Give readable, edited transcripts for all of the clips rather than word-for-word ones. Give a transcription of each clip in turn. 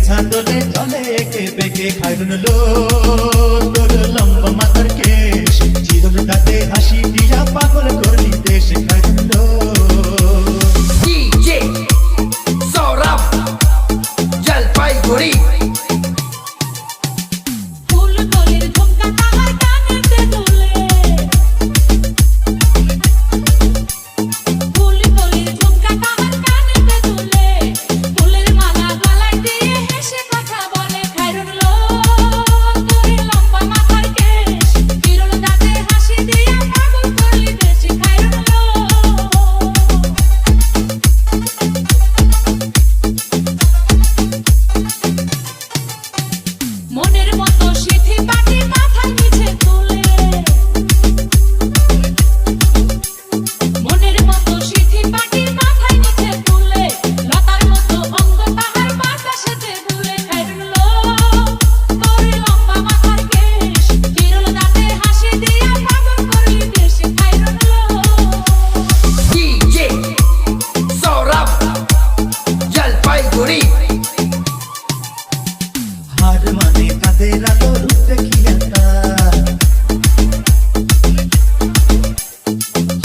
ছাদলে চলে একে বেঁকে খাইরুন লো তোর লম্বা মাথার কেশ চিরল দাঁতে হাসি দিয়া পাগল করলি দেশ খাইরুন লো DJ Saurabh জলপাইগুড়ি হার মানে কাদের আলো রূপ দেখিয়া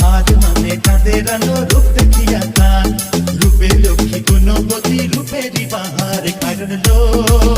হার মানে কাদের আলো রূপ দেখিয়া রূপে লক্ষ্মী গুণবতী রূপেরই বাহার কারণ লো